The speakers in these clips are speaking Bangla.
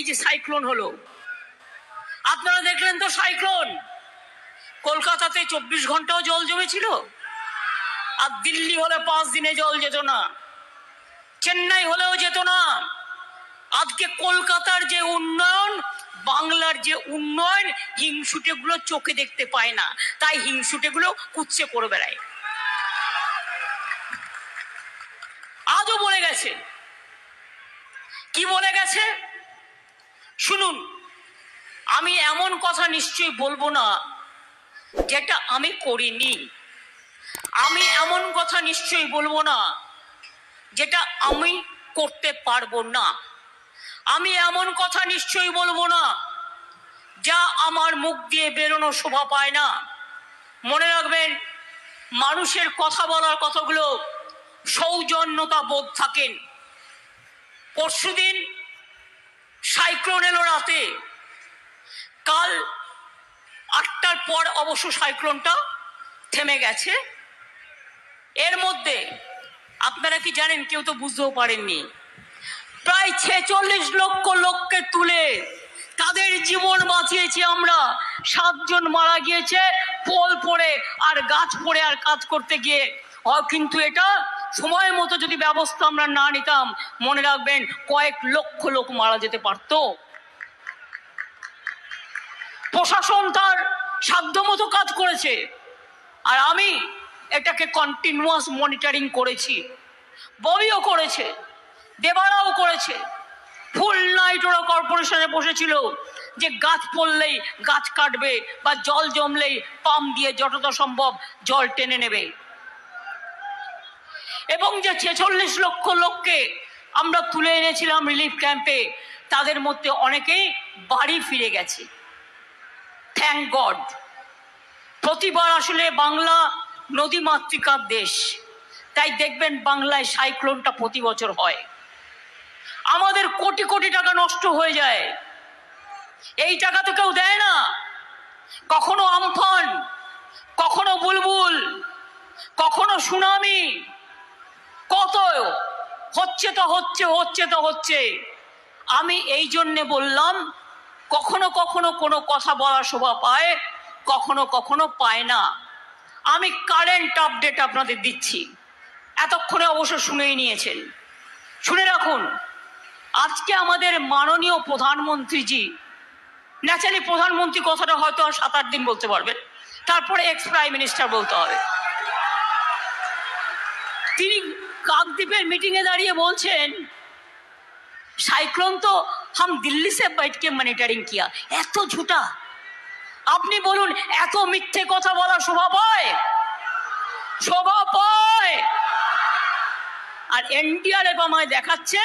যে সাইক্লোন হলো, আপনারা দেখলেন তো সাইক্লোন, কলকাতাতে 24 ঘন্টাও জল জমেছিল, আর দিল্লি হলে 5 দিনে জল যেত না, চেন্নাই হলেও যেত না। আজকে কলকাতার যে উন্নয়ন, বাংলার যে উন্নয়ন, হিংসুটেগুলো চোখে দেখতে পায় না, তাই হিংসুটেগুলো কুৎসে করে বেড়ায়। আজও বলে গেছে, কি বলে গেছে শুনুন। আমি এমন কথা নিশ্চয়ই বলবো না যেটা আমি করিনি, আমি এমন কথা নিশ্চয়ই বলবো না যেটা আমি করতে পারবো না, আমি এমন কথা নিশ্চয়ই বলবো না যা আমার মুখ দিয়ে বেরোনো শোভা পায় না। মনে রাখবেন, মানুষের কথা বলার কথাগুলো সৌজন্যতা বোধ থাকেন। পরশুদিন সাইক্লোন এলো রাতে, কাল 8টার পর অবশ্য সাইক্লোনটা থেমে গেছে। এর মধ্যে আপনারা কি জানেন, কেউ তো বুঝতেও পারেননি, প্রায় 46 লক্ষ লোককে তুলে তাদের জীবন বাঁচিয়েছি আমরা। 7 জন মারা গিয়েছে পোল পড়ে আর গাছ পড়ে আর কাজ করতে গিয়ে। কিন্তু এটা সময় মতো যদি ব্যবস্থা আমরা না নিতাম, মনে রাখবেন কয়েক লক্ষ লোক মারা যেতে পারত। প্রশাসন তার সাধ্যমতো কাজ করেছে, আর আমি এটাকে কন্টিনিউয়াস মনিটরিং করেছি। ববিও করেছে, দেবারাও করেছে। ফুল নাইট ওরা কর্পোরেশনে বসেছিল যে গাছ পড়লেই গাছ কাটবে বা জল জমলেই পাম্প দিয়ে যতটা সম্ভব জল টেনে নেবে। এবং যে 46 লক্ষ লোককে আমরা তুলে এনেছিলাম রিলিফ ক্যাম্পে, তাদের মধ্যে অনেকেই বাড়ি ফিরে গেছে, থ্যাংক গড। প্রতিবার আসলে বাংলা নদী মাতৃকার দেশ, তাই দেখবেন বাংলায় সাইক্লোনটা প্রতি বছর হয়। আমাদের কোটি কোটি টাকা নষ্ট হয়ে যায়, এই টাকা তো কেউ দেয় না। কখনো আমফান, কখনো বুলবুল, কখনো সুনামি, কত হচ্ছে তো হচ্ছে, হচ্ছে তো হচ্ছে। আমি এই জন্যে বললাম, কখনো কখনো কোনো কথা বলা শোভা পায়, কখনো কখনো পায় না। আমি কারেন্ট আপডেট আপনাদের দিচ্ছি, এতক্ষণে অবশ্য শুনেই নিয়েছেন। শুনে রাখুন, আজকে আমাদের মাননীয় প্রধানমন্ত্রীজি, ন্যাচারালি প্রধানমন্ত্রী কথাটা হয়তো আর 7-8 দিন বলতে পারবেন, তারপরে এক্স প্রাইম মিনিস্টার বলতে হবে। তিনি কাকদ্বীপের মিটিংয়ে দাঁড়িয়ে বলছেন, সাইক্লোন তো হাম দিল্লি সে बैठ के মনিটরিং কিয়া। এত ঝুটা! আপনি বলুন, এত মিথ্যে কথা বলা শোভা পায়? শোভা পায়? আর এনডিআরএফ আমায় দেখাচ্ছে,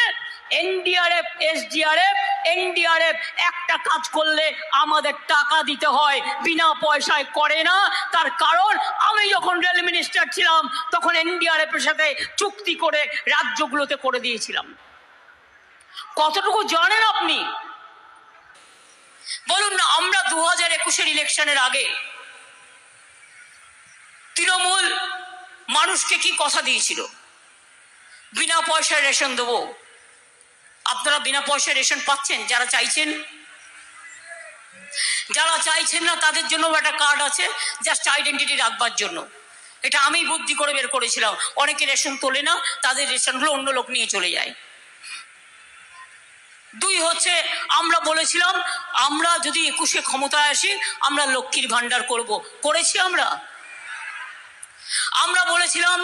এনডিআরএফ, এসডিআরএফ, এনডিআরএফ একটা কাজ করলে আমাদের টাকা দিতে হয়, বিনা পয়সায় করে না। তার কারণ, আমি যখন রেল মিনিস্টার ছিলাম তখন এনডিআরএফ এর সাথে চুক্তি করে রাজ্যগুলোতে করে দিয়েছিলাম। কতটুকু জানেন আপনি? বলুন না, আমরা 2021-এর ইলেকশনের আগে তৃণমূল মানুষকে কি কথা দিয়েছিল? বিনা পয়সায় রেশন দেবো। আপনারা বিনা পয়সায় রেশন পাচ্ছেন? যারা চাইছেন, যারা চাইছেন না তাদের জন্য একটা কার্ড আছে, জাস্ট আইডেন্টিটি রাখবার জন্য। এটা আমি বুদ্ধি করে বের করেছিলাম। অনেকে রেশন তোলে না, তাদের রেশনগুলো অন্য লোক নিয়ে চলে যায়। 2 হচ্ছে, আমরা বলেছিলাম আমরা যদি 21-এ ক্ষমতায় আসি আমরা লক্ষ্মীর ভান্ডার করব। করেছি আমরা। আমরা বলেছিলাম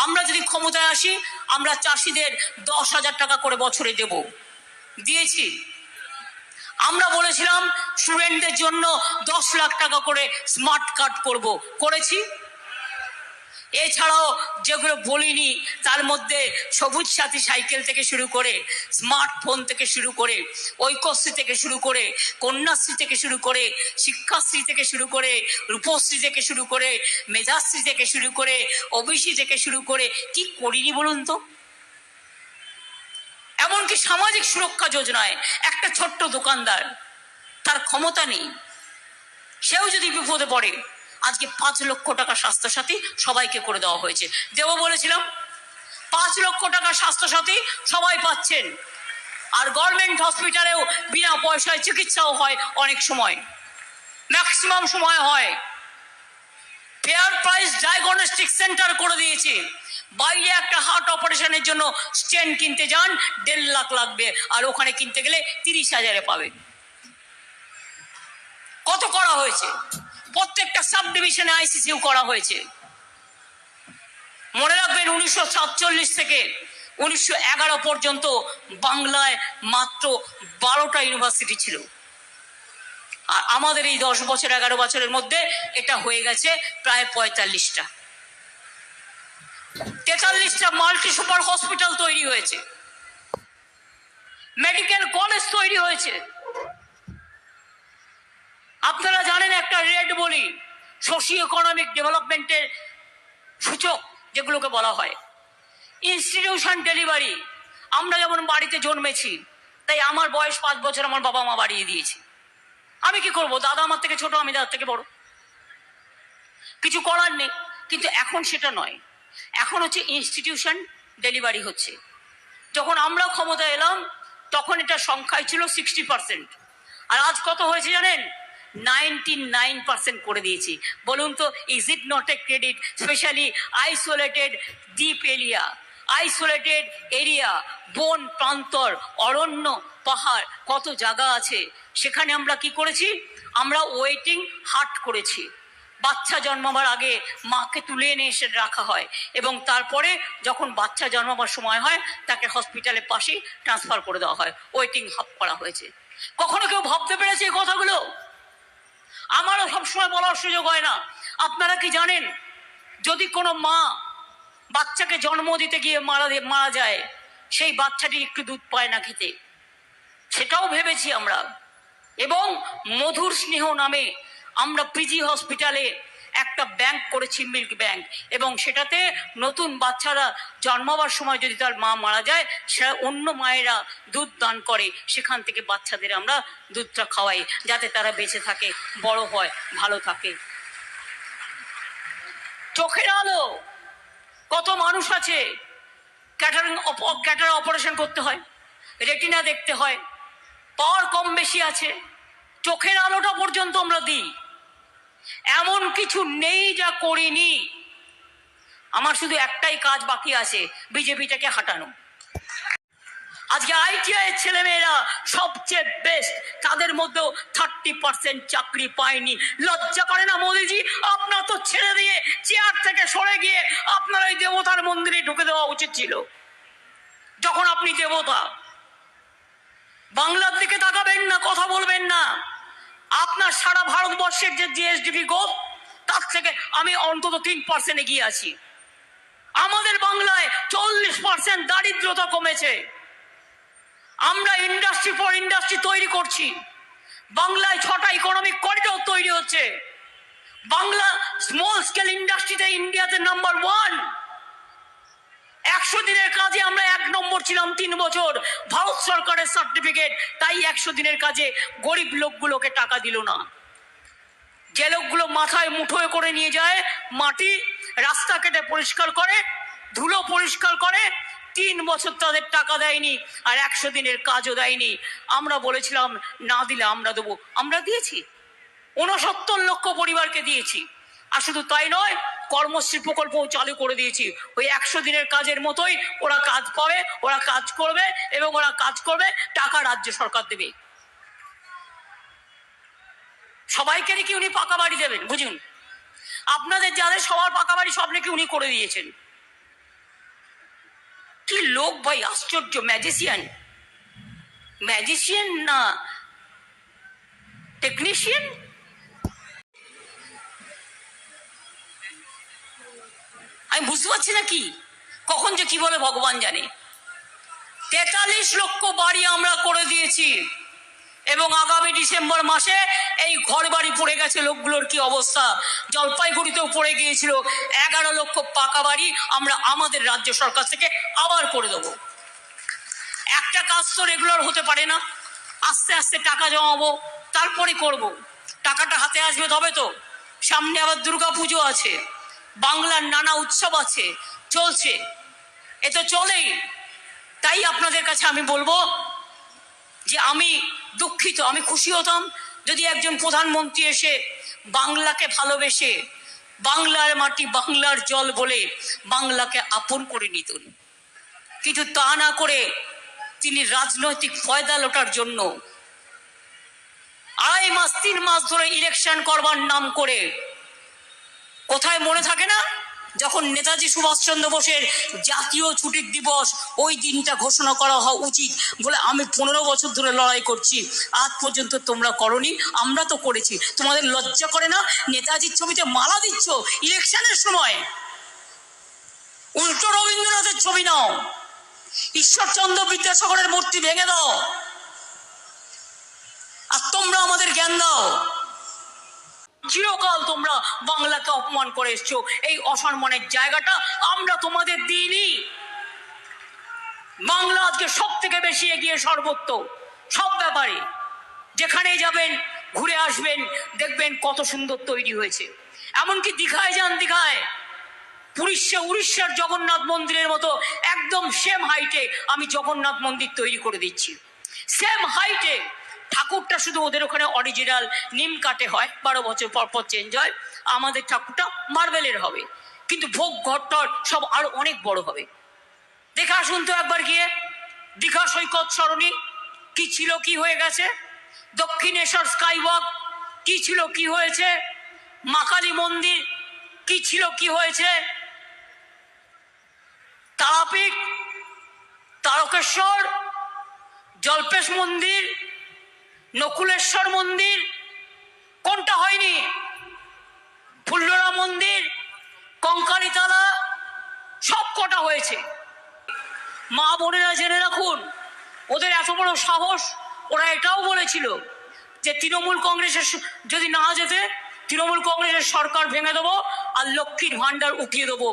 আমরা যদি ক্ষমতায় আসি আমরা চাষিদের 10,000 টাকা করে বছরে দেব, দিয়েছি। আমরা বলেছিলাম স্টুডেন্টদের জন্য 10 লাখ টাকা করে স্মার্ট কার্ড করব, করেছি। এছাড়াও যেগুলো বলিনি তার মধ্যে সবুজ সাথী সাইকেল থেকে শুরু করে, স্মার্টফোন থেকে শুরু করে, ঐক্যশ্রী থেকে শুরু করে, কন্যাশ্রী থেকে শুরু করে, শিক্ষাশ্রী থেকে শুরু করে, রূপশ্রী থেকে শুরু করে, মেধাশ্রী থেকে শুরু করে, ওবিসি থেকে শুরু করে, কি করিনি বলুন তো? এমনকি সামাজিক সুরক্ষা যোজনায় একটা ছোট্ট দোকানদার, তার ক্ষমতা নেই, সেও যদি বিপদে পড়ে, আজকে 5 লক্ষ টাকা স্বাস্থ্যসাথী সবাইকে করে দেওয়া হয়েছে। দেব বলেছিলাম, 5 লক্ষ টাকা স্বাস্থ্যসাথী সবাই পাচ্ছেন। আর গভর্নমেন্ট হসপিটালেও বিনা পয়সায় চিকিৎসাও হয়, অনেক সময় ম্যাক্সিমাম সময় হয়। ফেয়ার প্রাইস ডায়াগনস্টিক সেন্টার করে দিয়েছে। বাইরে একটা হার্ট অপারেশনের জন্য স্টেন কিনতে যান 1.5 লাখ লাগবে, আর ওখানে কিনতে গেলে 30,000-এ পাবে। কত করা হয়েছে, প্রত্যেকটা সাব ডিভিশনে আইসিসিউ করা হয়েছে। মনে রাখবেন 1947 থেকে 1911 পর্যন্ত বাংলায় মাত্র 12টা ইউনিভার্সিটি ছিল, আর আমাদের এই 10 বছর 11 বছরের মধ্যে এটা হয়ে গেছে প্রায় 45টা। 43টা মাল্টি সুপার হসপিটাল তৈরি হয়েছে, মেডিকেল কলেজ তৈরি হয়েছে। আপনারা জানেন একটা রেড বলি, সোশিও ইকোনমিক ডেভেলপমেন্টের সূচক যেগুলোকে বলা হয়, ইনস্টিটিউশন ডেলিভারি। আমরা যেমন বাড়িতে জন্মেছি, তাই আমার বয়স 5 বছর আমার বাবা মা বাড়িয়ে দিয়েছে। আমি কি করব, দাদা আমার থেকে ছোট, আমি দাদার থেকে বড়, কিছু করার নেই। কিন্তু এখন সেটা নয়, এখন হচ্ছে ইনস্টিটিউশন ডেলিভারি হচ্ছে। যখন আমরা ক্ষমতা এলাম তখন এটা সংখ্যায় ছিল 60%, আর আজ কত হয়েছে জানেন? 99% করে দিয়েছি। বলুন তো, is it not a credit? Specially isolated deep area, isolated area, বন প্রান্তর, অরণ্য, পাহাড়, কত জায়গা আছে, সেখানে আমরা কি করেছি? আমরা ওয়েটিং হার্ট করেছি। বাচ্চা জন্মাবার আগে মাকে তুলে এনে এসে রাখা হয়, এবং তারপরে যখন বাচ্চা জন্মাবার সময় হয় তাকে হসপিটালের পাশেই ট্রান্সফার করে দেওয়া হয়। ওয়েটিং হাব করা হয়েছে। কখনো কেউ ভাবতে পেরেছে এই কথাগুলো? আমারও সবসময় বলার সুযোগ হয় না। আপনারা কি জানেন, যদি কোনো মা বাচ্চাকে জন্ম দিতে গিয়ে মারা যায়, সেই বাচ্চাটি একটু দুধ পায় না খেতে, সেটাও ভেবেছি আমরা। এবং মধুর স্নেহ নামে আমরা পিজি হসপিটালে একটা ব্যাংক করেছি, মিল্ক ব্যাংক, এবং সেটাতে নতুন বাচ্চারা জন্মাবার সময় যদি তার মা মারা যায়, সে অন্য মায়েরা দুধ দান করে, সেখান থেকে বাচ্চাদের আমরা দুধটা খাওয়াই, যাতে তারা বেঁচে থাকে, বড় হয়, ভালো থাকে। চোখের আলো, কত মানুষ আছে ক্যাটার অপারেশন করতে হয়, রেটিনা দেখতে হয়, পাওয়ার কম বেশি আছে, চোখের আলোটা পর্যন্ত আমরা দিই। এমন কিছু নেই যা করিনি। আমার শুধু একটাই কাজ বাকি আছে, বিজেপিটাকে হাঁটানো। আজকে আইটিআই এর ছেলেমেয়েরা সবচেয়ে বেস্ট, তাদের মধ্যেও 30% চাকরি পায়নি। লজ্জা করে না মোদিজি? আপনার তো ছেড়ে দিয়ে চেয়ার থেকে সরে গিয়ে আপনার ওই দেবতার মন্দিরে ঢুকে দেওয়া উচিত ছিল, যখন আপনি দেবতা। বাংলার দিকে তাকাবেন না, কথা বলবেন না। আপনার সারা ভারতবর্ষের যে জিএসডিপি গ্রোথ, তার থেকে আমি অন্তত 3% এগিয়ে আছি। আমাদের বাংলায় 40% দারিদ্রতা কমেছে। আমরা ইন্ডাস্ট্রি ফর ইন্ডাস্ট্রি তৈরি করছি। বাংলায় 6টা ইকোনমিক করিডোর তৈরি হচ্ছে। বাংলা স্মল স্কেল ইন্ডাস্ট্রিতে ইন্ডিয়াতে নাম্বার 1। 100 দিনের কাজে আমরা 1 নম্বর ছিলাম 3 বছর, ভারত সরকারের সার্টিফিকেট। তাই 100 দিনের কাজে গরিব লোকগুলোকে টাকা দিল না। যে লোকগুলো মাথায় মুঠোয় করে নিয়ে যায় মাটি, রাস্তা কেটে পরিষ্কার করে, ধুলো পরিষ্কার করে, 3 বছর তাদের টাকা দেয়নি, আর 100 দিনের কাজও দেয়নি। আমরা বলেছিলাম না দিলে আমরা দেবো, আমরা দিয়েছি। 69 লক্ষ পরিবারকে দিয়েছি। আর শুধু তাই নয়, কর্মশ্রী প্রকল্পও চালু করে দিয়েছি। ওই 100 দিনের কাজের মতোই ওরা কাজ পাবে, ওরা কাজ করবে, এবং ওরা কাজ করবে, টাকা রাজ্য সরকার দেবে। সবাইকে নাকি উনি পাকা বাড়ি দেবেন, বুঝুন। আপনাদের যাদের সবার পাকা বাড়ি, সব নাকি উনি করে দিয়েছেন। কি লোক ভাই, আশ্চর্য! ম্যাজিশিয়ান, ম্যাজিশিয়ান না টেকনিশিয়ান? আমি বুঝতে পারছি না কি, কখন যে কি বলে ভগবান জানে। 43 লক্ষ বাড়ি আমরা করে দিয়েছি, এবং আগামী ডিসেম্বর মাসে এই ঘর বাড়ি পড়ে গেছে লোকগুলোর কি অবস্থা। জলপাইগুড়িতেও পড়ে গিয়েছিল। 11 লক্ষ পাকা বাড়ি আমরা আমাদের রাজ্য সরকার থেকে আবার করে দেবো। একটা কাজ তো রেগুলার হতে পারে না, আস্তে আস্তে টাকা জমাবো, তারপরে করব। টাকাটা হাতে আসবে তবে তো। সামনে আবার দুর্গাপুজো আছে, বাংলার নানা উৎসব আছে, চলছে, এ তো চলেই। তাই আপনাদের কাছে আমি বলবো, যে আমি দুঃখিত, আমি খুশি হতাম যদি একজন প্রধানমন্ত্রী এসে বাংলাকে ভালোবেসে বাংলার মাটি বাংলার জল বলে বাংলাকে আপন করে নিতেন, কিন্তু তা না করে তিনি রাজনৈতিক ফয়দা লোটার জন্য 2.5 মাস 3 মাস ধরে ইলেকশন করবার নাম করে, কোথায় মনে থাকে না যখন নেতাজি সুভাষচন্দ্র বোসের জাতীয় ছুটির দিবস ওই দিনটা ঘোষণা করা হওয়া উচিত বলে আমি 15 বছর ধরে লড়াই করছি, আজ পর্যন্ত তোমরা করনি, আমরা তো করেছি, তোমাদের লজ্জা করে না? নেতাজির ছবিতে মালা দিচ্ছ ইলেকশনের সময়, উল্টো রবীন্দ্রনাথের ছবি নাও, ঈশ্বরচন্দ্র বিদ্যাসাগরের মূর্তি ভেঙে দাও, আর তোমরা আমাদের জ্ঞান দাও। চিরকাল তোমরা বাংলাকে অপমান করে এসছো, এই অসম্মানের জায়গাটা আমরা তোমাদের দিইনি। বাংলা আজকে সব থেকে বেশি এগিয়ে, সর্বত্র সব ব্যাপারে, যেখানে যাবেন ঘুরে আসবেন দেখবেন কত সুন্দর তৈরি হয়েছে। এমনকি দীঘায় যান, দীঘায় উড়িষ্যার জগন্নাথ মন্দিরের মতো একদম সেম হাইটে আমি জগন্নাথ মন্দির তৈরি করে দিচ্ছি, সেম হাইটে। ঠাকুরটা শুধু ওদের ওখানে অরিজিনাল নিম কাঠে হয়, 12 বছর পর পর চেঞ্জ হয়, আমাদের ঠাকুরটা মার্বেলের হবে, কিন্তু ভোগ ঘরটর সব আরো অনেক বড় হবে। দেখে আসুন তো একবার গিয়ে। দীঘা সৈকত সরণি কি ছিল, কি হয়ে গেছে? দক্ষিণেশ্বর স্কাইওয়াক কি ছিল, কি হয়েছে? মা কালী মন্দির কি ছিল, কি হয়েছে? তারাপীঠ, তারকেশ্বর, জল্পেশ মন্দির, নকুলেশ্বর মন্দির, কোনটা হয়নি? ফুল্লরা মন্দির, কঙ্কালীতলা, সব কটা হয়েছে। মা বোনেরা জেনে রাখুন, ওদের এত বড় সাহস, ওরা এটাও বলেছিল যে তৃণমূল কংগ্রেসের যদি না যেতে তৃণমূল কংগ্রেসের সরকার ভেঙে দেবো আর লক্ষ্মীর ভান্ডার উঠিয়ে দেবো।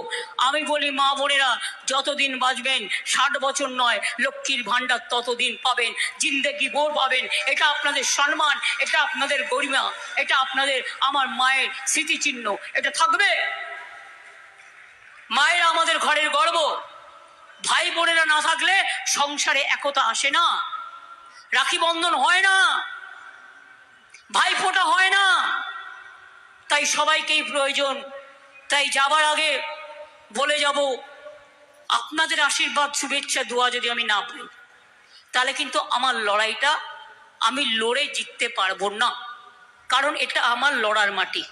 আমি বলি মা বোনেরা, যতদিন বাঁচবেন, 60 বছর নয়, লক্ষ্মীর ভান্ডার ততদিন পাবেন, জিন্দেগি ভোর পাবেন। এটা আপনাদের সম্মান, এটা আপনাদের গরিমা, এটা আপনাদের আমার মায়ের স্মৃতিচিহ্ন, এটা থাকবে। মায়েরা আমাদের ঘরের গর্ব। ভাই বোনেরা না থাকলে সংসারে একতা আসে না, রাখি বন্ধন হয় না, ভাইফোঁটা হয় না। তাই সবাইকেই প্রয়োজন। তাই যাবার আগে বলে যাব, আপনাদের আশীর্বাদ শুভেচ্ছা দোয়া যদি আমি না পাই, তাহলে কিন্তু আমার লড়াইটা আমি লড়ে জিততে পারবো না, কারণ এটা আমার লড়ার মাটি।